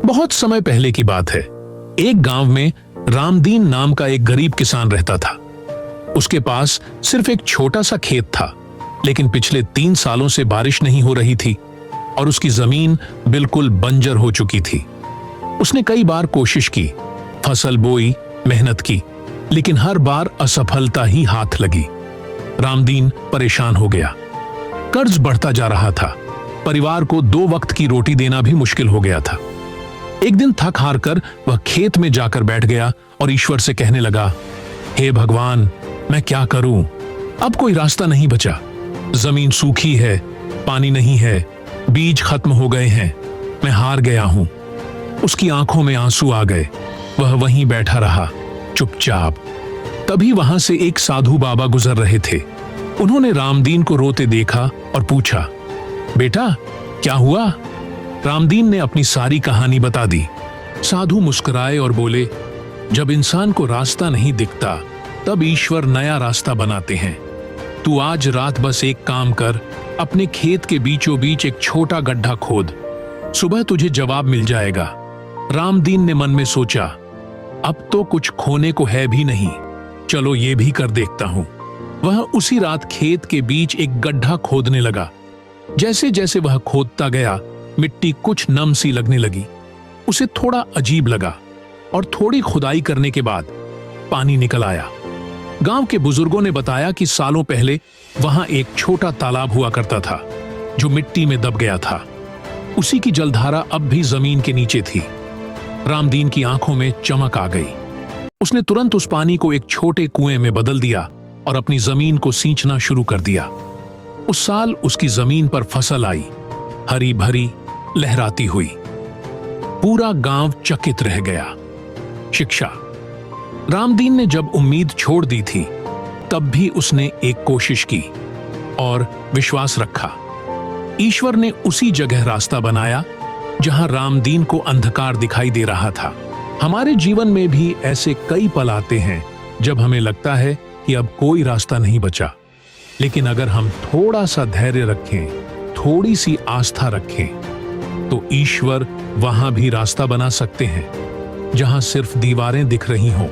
बहुत समय पहले की बात है। एक गांव में रामदीन नाम का एक गरीब किसान रहता था। उसके पास सिर्फ एक छोटा सा खेत था, लेकिन पिछले 3 सालों से बारिश नहीं हो रही थी और उसकी जमीन बिल्कुल बंजर हो चुकी थी। उसने कई बार कोशिश की, फसल बोई, मेहनत की, लेकिन हर बार असफलता ही हाथ लगी। रामदीन परेशान हो गया। कर्ज बढ़ता जा रहा था। परिवार को 2 वक्त की रोटी देना भी मुश्किल हो गया था। एक दिन थक हार कर वह खेत में जाकर बैठ गया और ईश्वर से कहने लगा, हे भगवान, मैं क्या करूं? अब कोई रास्ता नहीं बचा। जमीन सूखी है, पानी नहीं है, बीज खत्म हो गए हैं, मैं हार गया हूं। उसकी आंखों में आंसू आ गए। वह वहीं बैठा रहा, चुपचाप। तभी वहां से एक साधु बाबा गुजर रहे थे। उन्होंने रामदीन को रोते देखा और पूछा, बेटा क्या हुआ? रामदीन ने अपनी सारी कहानी बता दी। साधु मुस्कुराए और बोले, जब इंसान को रास्ता नहीं दिखता तब ईश्वर नया रास्ता बनाते हैं। तू आज रात बस एक काम कर, अपने खेत के बीचों बीच एक छोटा गड्ढा खोद, सुबह तुझे जवाब मिल जाएगा। रामदीन ने मन में सोचा, अब तो कुछ खोने को है भी नहीं, चलो ये भी कर देखता हूं। वह उसी रात खेत के बीच एक गड्ढा खोदने लगा। जैसे जैसे वह खोदता गया, मिट्टी कुछ नम सी लगने लगी। उसे थोड़ा अजीब लगा और थोड़ी खुदाई करने के बाद पानी निकल आया। गांव के बुजुर्गों ने बताया कि सालों पहले वहां एक छोटा तालाब हुआ करता था जो मिट्टी में दब गया था। उसी की जलधारा अब भी जमीन के नीचे थी। रामदीन की आंखों में चमक आ गई। उसने तुरंत उस पानी को एक छोटे कुएं में बदल दिया और अपनी जमीन को सींचना शुरू कर दिया। उस साल उसकी जमीन पर फसल आई, हरी भरी, लहराती हुई। पूरा गांव चकित रह गया। शिक्षा। रामदीन ने जब उम्मीद छोड़ दी थी, तब भी उसने एक कोशिश की और विश्वास रखा। ईश्वर ने उसी जगह रास्ता बनाया जहां रामदीन को अंधकार दिखाई दे रहा था। हमारे जीवन में भी ऐसे कई पल आते हैं जब हमें लगता है कि अब कोई रास्ता नहीं बचा, लेकिन अगर हम थोड़ा सा धैर्य रखें, थोड़ी सी आस्था रखें, तो ईश्वर वहां भी रास्ता बना सकते हैं जहां सिर्फ दीवारें दिख रही हों।